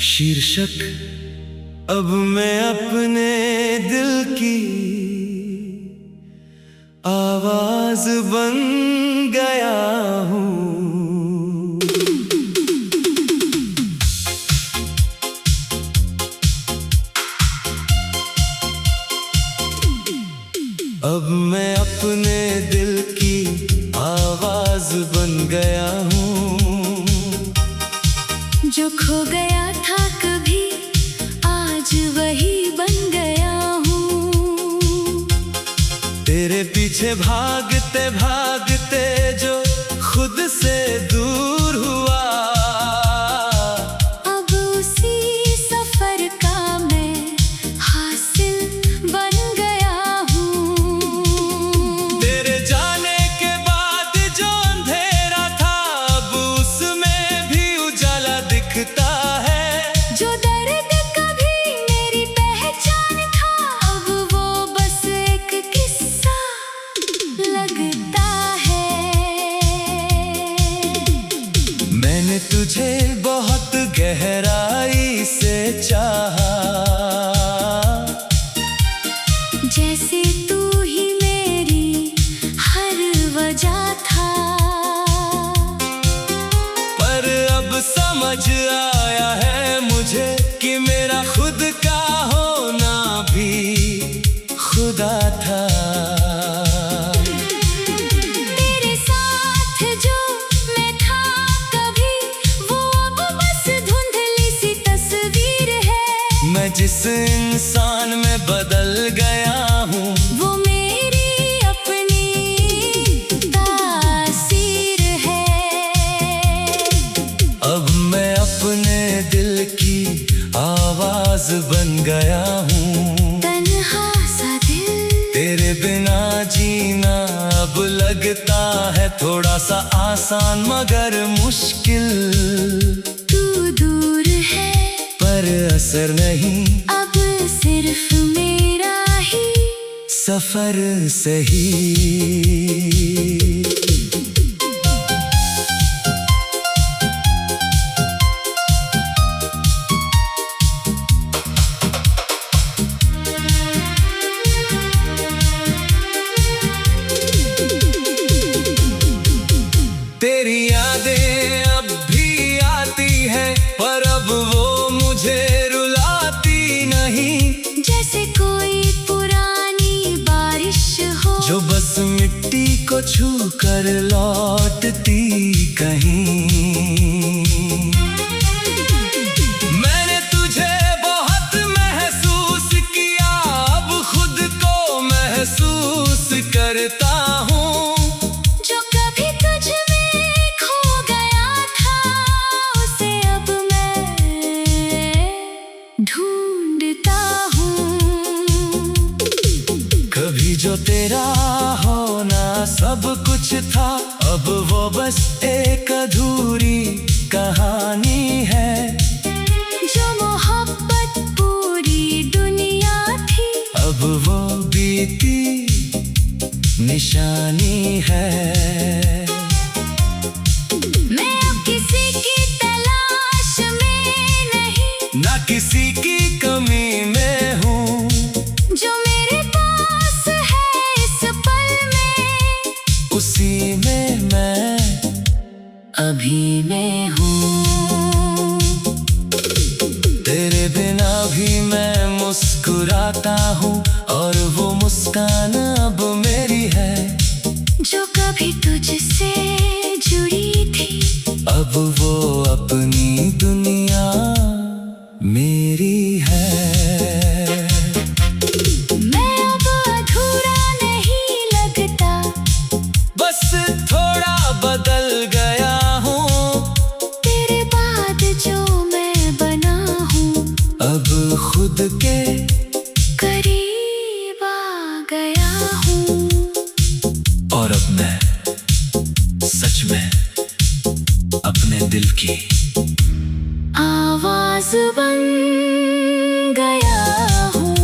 शीर्षक अब मैं अपने दिल की आवाज बन गया हूँ। अब मैं अपने दिल की आवाज बन गया हूँ। जो खो गया था कभी आज वही बन गया हूँ। तेरे पीछे भागते भागते जो खुद से दूर हुआ, अब उसी सफर का मैं हासिल बन गया हूँ। तेरे जाने के बाद जो अंधेरा था अब उसमें भी उजाला दिखता है। जो दर्द कभी मेरी पहचान था अब वो बस एक किस्सा लगता है। मैंने तुझे बहुत गहराई से चाहा, जैसे तू ही मेरी हर वजह था। पर अब समझ आया है मुझे कि मेरा खुद का होना भी खुदा था। तेरे साथ जो मैं था कभी वो अब बस धुंधली सी तस्वीर है। मैं जिस इंसान में बदल गया हूँ वो मेरी अपनी तासीर है। अब मैं अपने दिल की आवाज बन गया हूँ। तन्हा सा दिल तेरे बिना जीना अब लगता है थोड़ा सा आसान मगर मुश्किल। तू दूर है पर असर नहीं अब सिर्फ मेरा ही सफर सही। तेरी यादें अब भी आती हैं पर अब वो मुझे रुलाती नहीं। जैसे कोई पुरानी बारिश हो जो बस मिट्टी को छू कर लौटती कहीं। मैंने तुझे बहुत महसूस किया अब खुद को महसूस करता हूँ। जो कभी तुझ में खो गया था उसे अब मैं ढूंढता हूँ। कभी जो तेरा होना सब कुछ था अब वो बस एक अधूरी कहानी है। जो मोहब्बत पूरी दुनिया थी अब वो बीती निशानी है। मैं अब किसी की तलाश में नहीं ना किसी की कमी में हूँ। जो मेरे पास है इस पल में उसी में मैं अभी मैं हूँ। तेरे बिना भी मैं मुस्कुराता हूँ और वो मुस्कान अब मेरी है। जो कभी तुझसे जुड़ी थी अब वो अपनी दुनिया मेरी है। मैं अब अधूरा नहीं लगता बस थोड़ा बदल गया हूँ। तेरे बाद जो मैं बना हूँ अब खुद के करीब आ गया हूँ। और अब मैं सच में अपने दिल की आवाज बन गया हूँ।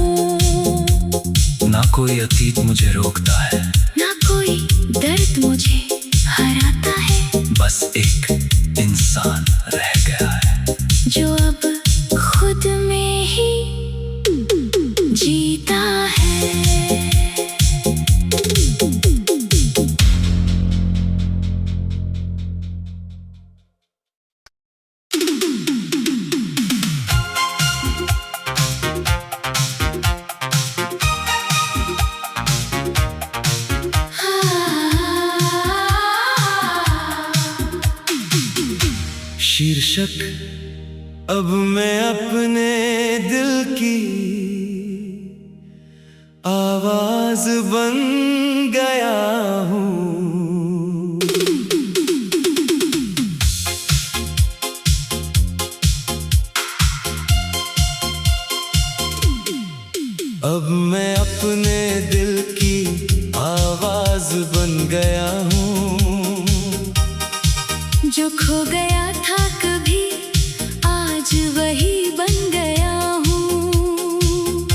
ना कोई अतीत मुझे रोकता है ना कोई दर्द मुझे हराता है। बस एक इंसान रह गया है जो अब बेशक अब मैं अपने दिल की आवाज बन गया हूँ। अब मैं अपने दिल की आवाज बन गया हूँ। जो खो गया था कभी आज वही बन गया हूँ।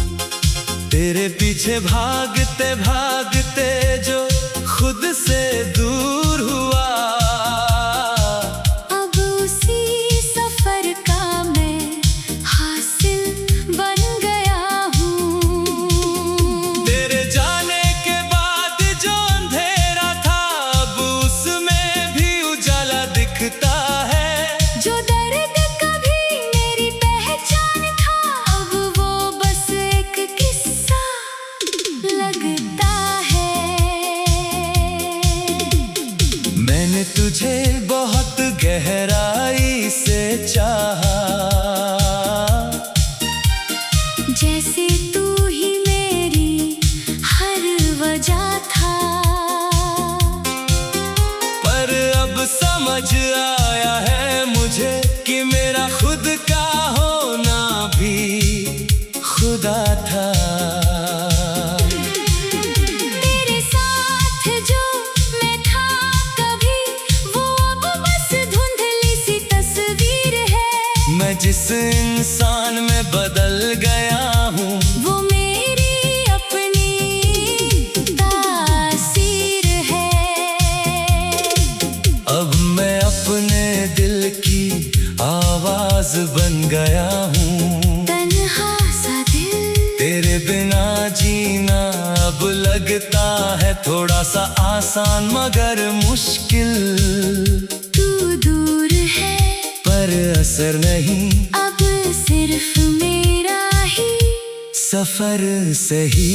तेरे पीछे भागते भागते जो खुद से दूर हुआ, अब उसी सफर का मैं हासिल बन गया हूँ। तेरे जाने के बाद जो अंधेरा था अब उसमें भी उजाला दिखता है। जो दर्द कभी मेरी पहचान था अब वो बस एक किस्सा लगता है। मैंने तुझे बहुत गहराई से चाहा, जैसे तू ही मेरी हर वजह था। पर अब समझ आया है मुझे कि मेरा खुद का होना भी खुदा था। तेरे साथ जो मैं था कभी वो अब बस धुंधली सी तस्वीर है। मैं जिस इंसान में बदल गया हूँ वो मेरी अपनी तासीर है। अब मैं अपने दिल की आवाज बन गया हूँ। तन्हा सा दिल तेरे बिना जीना अब लगता है थोड़ा सा आसान मगर मुश्किल। तू दूर है पर असर नहीं अब सिर्फ मेरा ही सफर सही।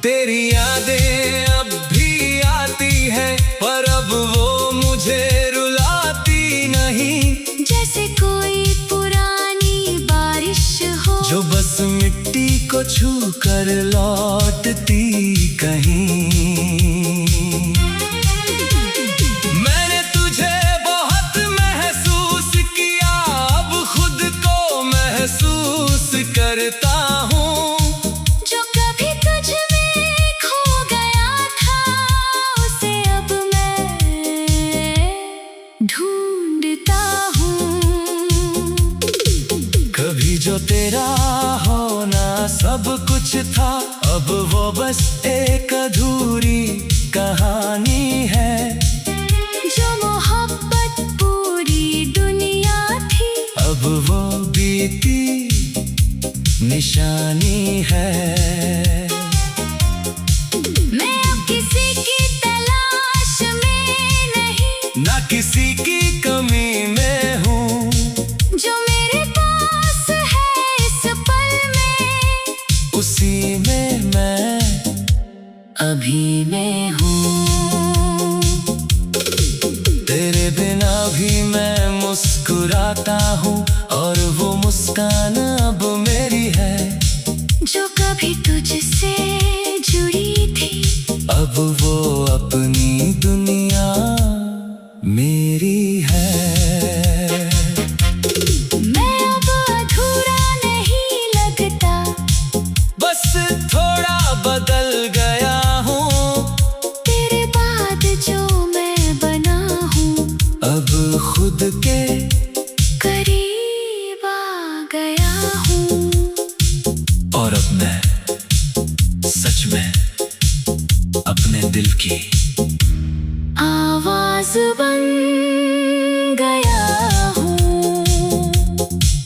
तेरी यादें अब भी आती है पर अब वो मुझे रुलाती नहीं। जैसे कोई पुरानी बारिश हो जो बस मिट्टी को छू कर लौटती कहीं। मैंने तुझे बहुत महसूस किया अब खुद को महसूस करता हूँ। जो कभी तुझ में खो गया था उसे अब मैं ढूंढता हूँ। कभी जो तेरा होना सब कुछ था अब वो बस एक अधूरी कहानी है। जो मोहब्बत पूरी दुनिया थी अब वो बीती निशानी है। मैं अब किसी की तलाश में नहीं, ना किसी की कमी में हूँ। जो मेरे पास है इस पल में उसी में मैं अभी मैं हूँ। तेरे बिना भी मैं मुस्कुराता हूँ और वो मुस्कान अब मेरी है। जो कभी तुझसे जुड़ी थी अब वो अपनी दुनिया मेरी है। मैं अब अधूरा नहीं लगता, बस थोड़ा बदल गया हूँ। तेरे बाद जो मैं बना हूँ अब खुद के करीब आ गया हूँ। और अब मैं सच में अपने दिल की आवाज बन गया हूँ।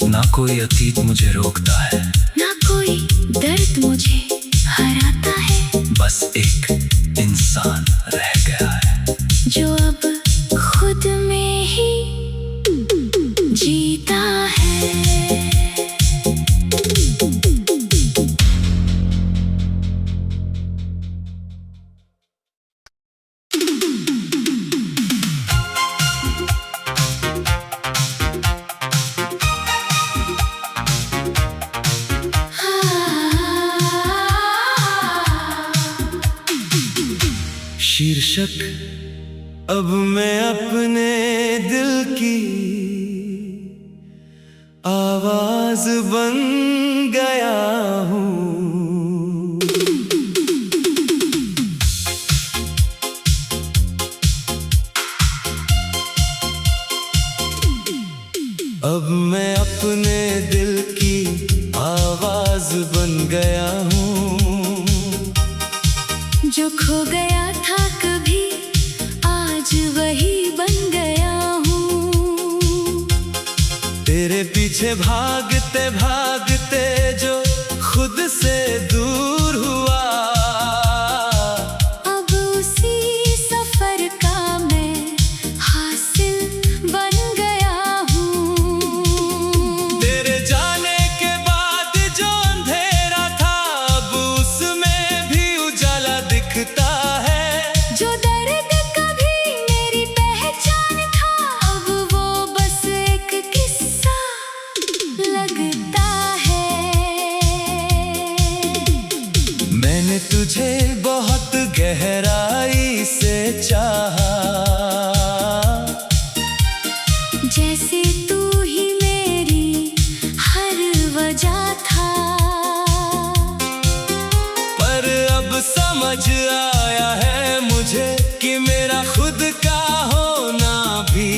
ना कोई अतीत मुझे रोकता है, ना कोई दर्द मुझे हराता है। बस एक इंसान रह गया है जो अब खुद जीता है। शीर्षक अब मैं अपने दिल की आवाज बन गया हूँ। अब मैं अपने दिल की आवाज बन गया हूँ। जो खो गया था कभी आज वही बन गया हूँ। तेरे पीछे भागते भागते जो खुद से दूर हुआ, अब उसी सफर का मैं हासिल बन गया हूँ। तेरे जाने के बाद जो अंधेरा था अब उसमें भी उजाला दिखता है। जो दर्द कभी मेरी पहचान था अब वो बस एक किस्सा लगता है। मैंने तुझे बहुत गहराई से चाहा, जैसे तू ही मेरी हर वजह था। पर अब समझ आया है मुझे कि मेरा खुद का होना भी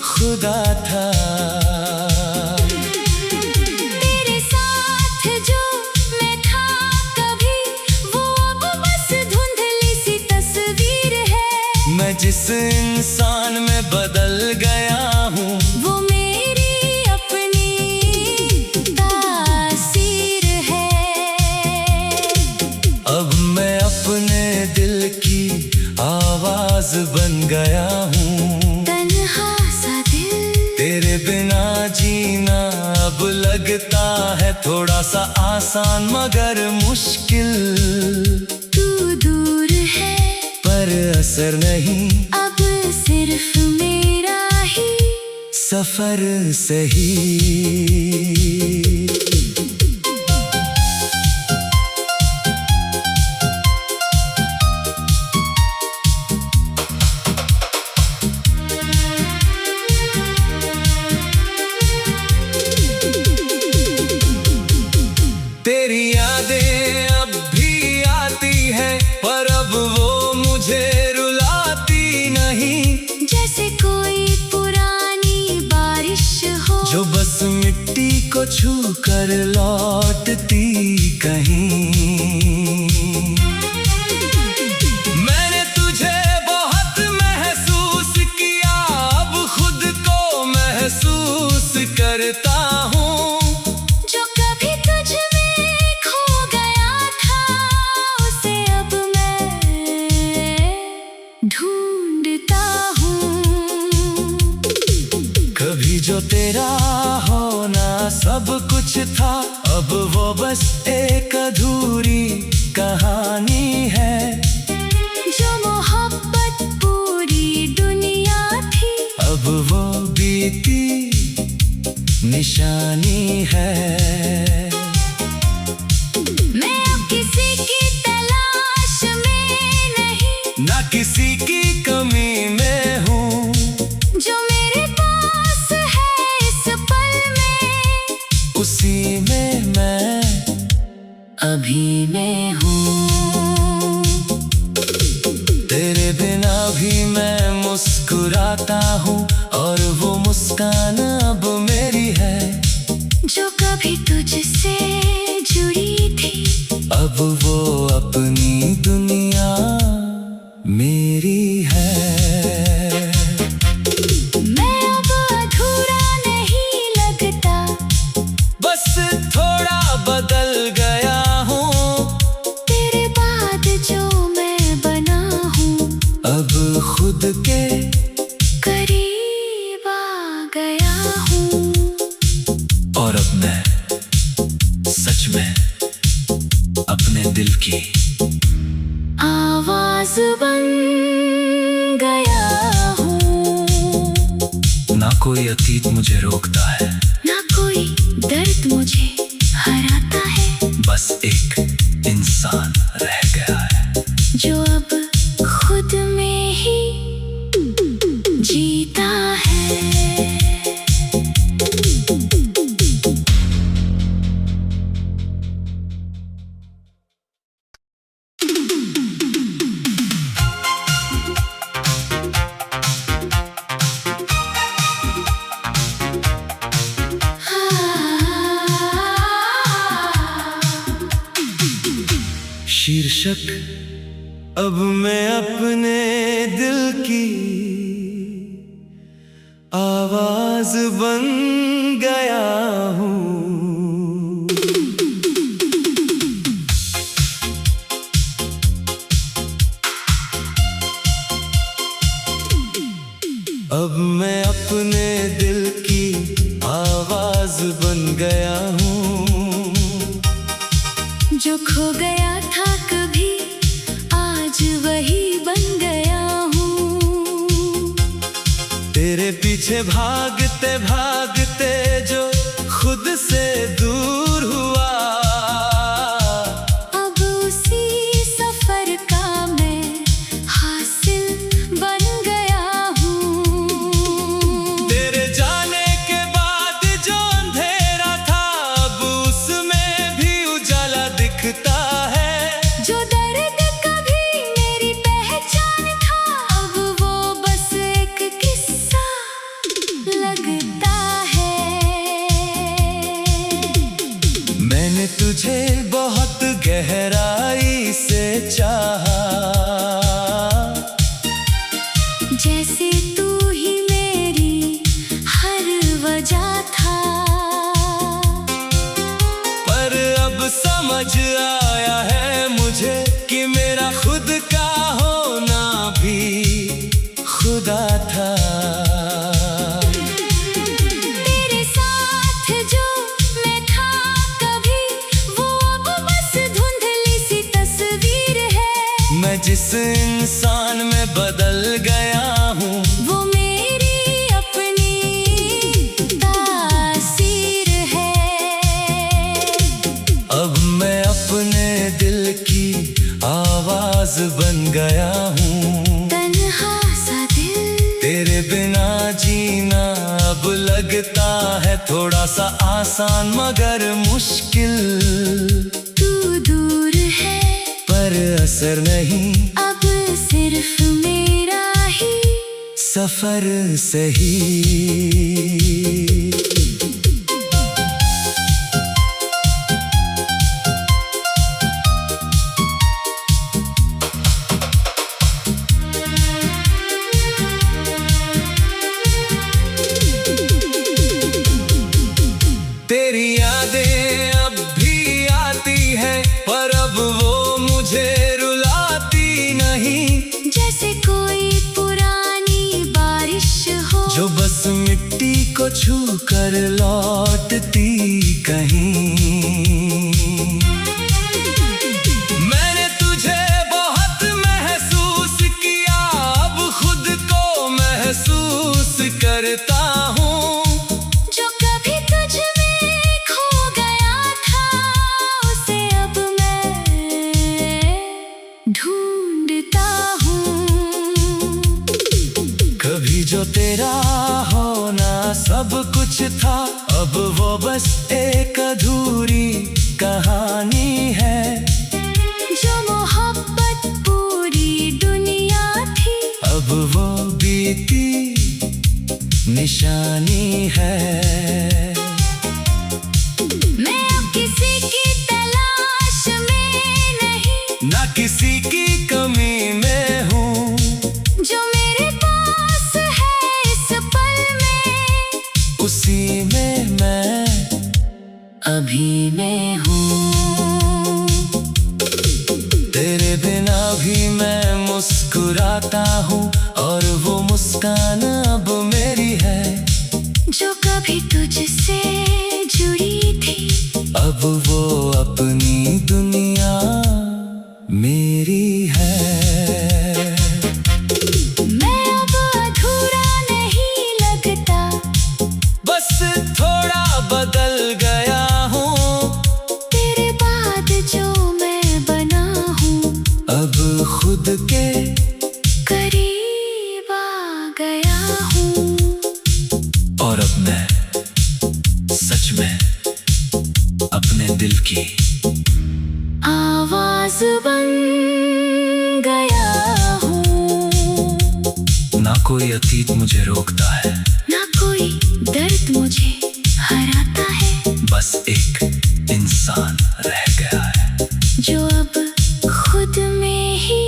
खुदा था। तेरे साथ जो मैं था कभी वो अब बस धुंधली सी तस्वीर है। मैं जिस इंसान में बदल गया हूँ वो मेरी अपनी तासीर है। अब मैं अपने दिल की आवाज बन गया हूँ। तन्हा सा दिल तेरे बिना जीना अब लगता है थोड़ा सा आसान मगर मुश्किल। तू दूर है पर असर नहीं, अब सिर्फ मेरा ही सफर सही। तेरी यादें अब भी आती हैं पर अब वो मुझे रुलाती नहीं। जैसे कोई पुरानी बारिश हो जो बस मिट्टी को छू कर लौटती कहीं। मैंने तुझे बहुत महसूस किया अब खुद को महसूस करता हूँ। जो कभी तुझ में खो गया था उसे अब मैं ढूंढता हूँ। कभी जो तेरा होना सब कुछ था अब वो बस एक अधूरी कहानी है। जो मोहब्बत पूरी दुनिया थी अब वो बीती निशानी है। मैं अब किसी की तलाश में नहीं, ना किसी की कमी में हूँ। जो मेरे पास है इस पल में उसी में मैं अभी मैं हूँ। तेरे बिना भी मैं मुस्कुराता हूँ और वो मुस्कान अब मेरी है। जो कभी तुझसे जुड़ी थी अब वो अपनी दुनिया मेरी है। मैं अब अधूरा नहीं लगता, बस थोड़ा बदल गया हूँ। तेरे बाद जो मैं बना हूँ अब खुद के करीब आ गया मैं सच में अपने दिल की आवाज बन गया हूँ। ना कोई अतीत मुझे रोकता है, ना कोई दर्द मुझे हराता है। बस एक इंसान रह गया है जो अब खुद में ही जीता है। शीर्षक अब मैं अपने दिल की आवाज बन गया हूँ। अब मैं अपने दिल की आवाज बन गया हूँ। जो खो गया था कभी आज वही बन गया हूँ। तेरे पीछे भागते भागते जो खुद से दूर हुआ, अब उसी सफर का मैं हासिल बन गया हूँ। तेरे जाने के बाद जो अंधेरा था अब उसमें भी उजाला दिखता है। जो दर्द कभी मेरी पहचान था अब वो बस एक किस्सा लगता है। मैंने तुझे बहुत गहराई से चाहा, जैसे तू ही मेरी हर वजह था। पर अब समझ आया है मुझे कि मेरा खुद का होना भी खुदा था। तेरे साथ जो मैं था कभी वो अब बस धुंधली सी तस्वीर है। मैं जिस इंसान में बदल गया हूँ वो मेरी अपनी तासीर है। अब मैं अपने दिल की आवाज बन गया हूँ। तन्हा सा दिल तेरे बिना जीना अब लगता है थोड़ा सा आसान मगर मुश्किल। तू दूर है पर असर नहीं, अब सिर्फ मेरा ही सफर सही। तेरी यादें अब भी आती है पर अब वो मुझे रुलाती नहीं। जैसे कोई पुरानी बारिश हो जो बस मिट्टी को छू कर लौटती कहीं। मैंने तुझे बहुत महसूस किया अब खुद को महसूस करता हूँ। जो कभी तुझ में खो गया था उसे अब मैं ढूंढता हूँ। कभी जो तेरा होना सब कुछ था अब वो बस एक अधूरी कहानी है। जो मोहब्बत पूरी दुनिया थी अब वो बीती निशानी है। मैं अब किसी की तलाश में नहीं, ना किसी की कमी में हूँ। जो मेरे पास है इस पल में उसी में मैं अभी मैं हूँ। तेरे बिना भी मैं मुस्कुराता हूँ और वो मुस्कान अब मेरी है। जो कभी तुझसे जुड़ी अब वो अपनी दुनिया मेरी है। मैं अब अधूरा नहीं लगता, बस थोड़ा बदल गया हूँ। तेरे बाद जो मैं बना हूँ, अब खुद के करीब आ गया हूँ। और अब मैं सच में अपने दिल की आवाज बन गया हूँ। ना कोई अतीत मुझे रोकता है, ना कोई दर्द मुझे हराता है। बस एक इंसान रह गया है जो अब खुद में ही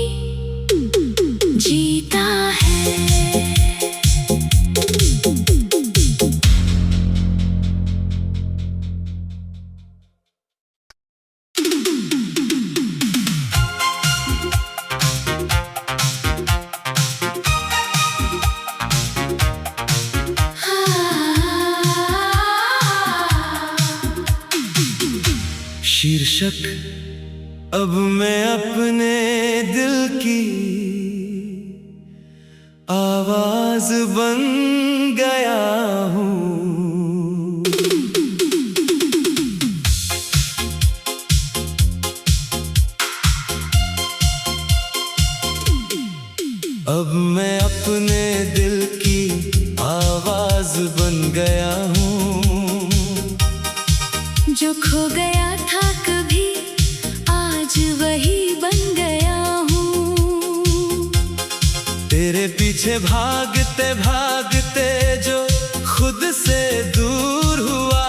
जीता है। शीर्षक अब मैं अपने दिल की आवाज बन गया हूँ। अब मैं अपने दिल की आवाज बन गया हूँ। जो खो गया था कभी, आज वही बन गया हूँ। तेरे पीछे भागते भागते जो खुद से दूर हुआ,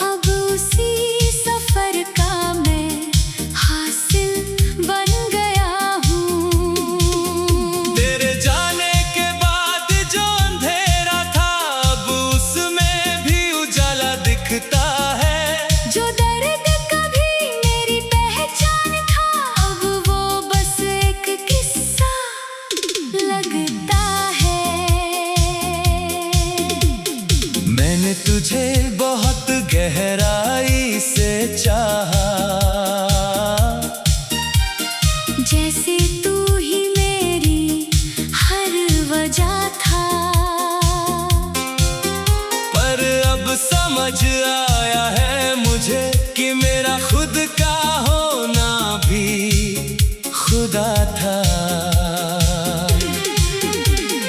अब उसी सफर का मैं हासिल बन गया हूँ। तेरे जाने के बाद जो अंधेरा था, अब उसमें भी उजाला दिखता है। जो दर्द कभी मेरी पहचान था, अब वो बस एक किस्सा लगता है। मैंने तुझे बहुत गहराई से चाहा, जैसे तू ही मेरी हर वजह था। पर अब समझ आया है मुझे कि मेरा खुद का होना भी खुदा था।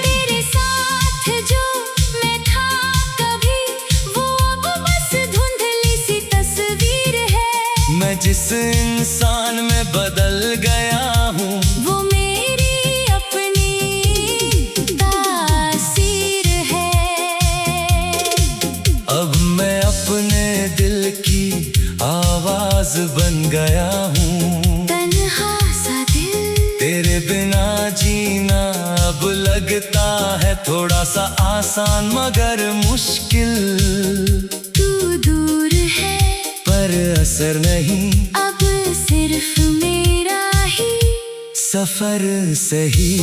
तेरे साथ जो मैं था कभी, वो अब बस धुंधली सी तस्वीर है। मैं जिस इंसान में बदल गया हूँ, वो मेरी अपनी तासीर है। अब मैं अपने दिल की आवाज बन गया हूँ। तन्हा सा दिल, तेरे बिना जीना अब लगता है थोड़ा सा आसान मगर मुश्किल। तू दूर है, पर असर नहीं, अब सिर्फ मेरा ही सफर सही।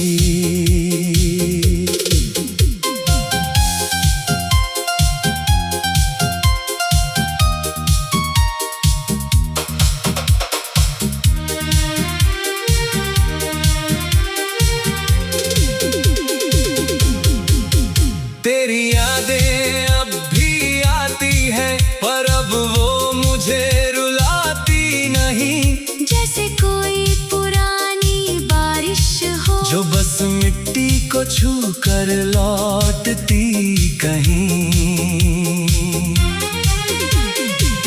तेरी यादें अब भी आती है, पर अब वो मुझे रुलाती नहीं। जैसे कोई पुरानी बारिश हो, जो बस मिट्टी को छू कर लौटती कहीं।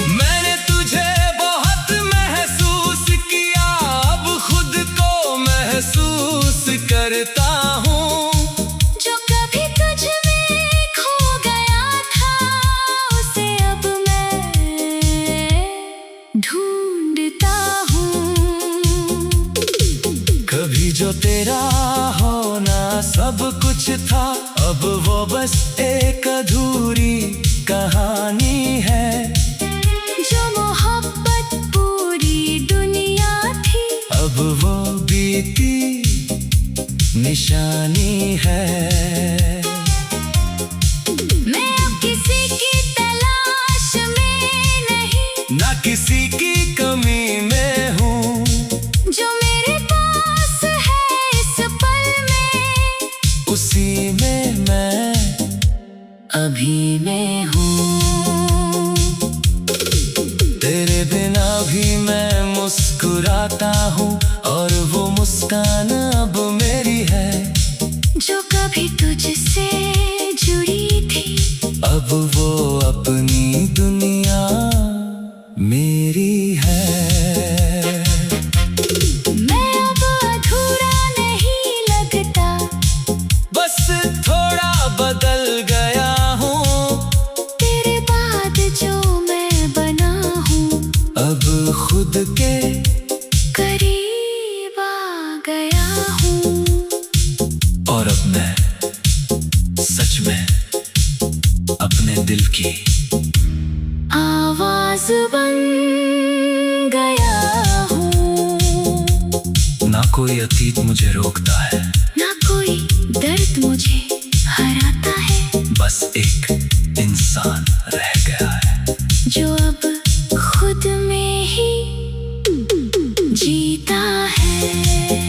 मैंने तुझे बहुत महसूस किया, अब खुद को महसूस करता हूँ। जो कभी तुझ में खो गया था, उसे अब मैं ढूंढता हूँ। कभी जो तेरा होना सब कुछ था, अब वो बस एक अधूरी कहानी है। जो मोहब्बत पूरी दुनिया थी, अब वो बीती निशानी है। मैं अब किसी की तलाश में अभी मैं हूँ। तेरे बिना भी मैं मुस्कुराता हूँ, और वो मुस्कान अब मेरी है। जो कभी तुझसे जुड़ी थी, अब वो अपनी दुनिया मेरी है। मैं अब अधूरा नहीं लगता, बस थोड़ा बदल गया हूँ। तेरे बाद जो मैं बना हूँ, अब खुद के करीब आ गया हूँ। और अब मैं सच में अपने दिल की आवाज बन गया हूँ। ना कोई अतीत मुझे रोकता है, ना कोई दर्द मुझे हराता है। बस एक इंसान रह गया है, जो अब खुद में ही जीता है।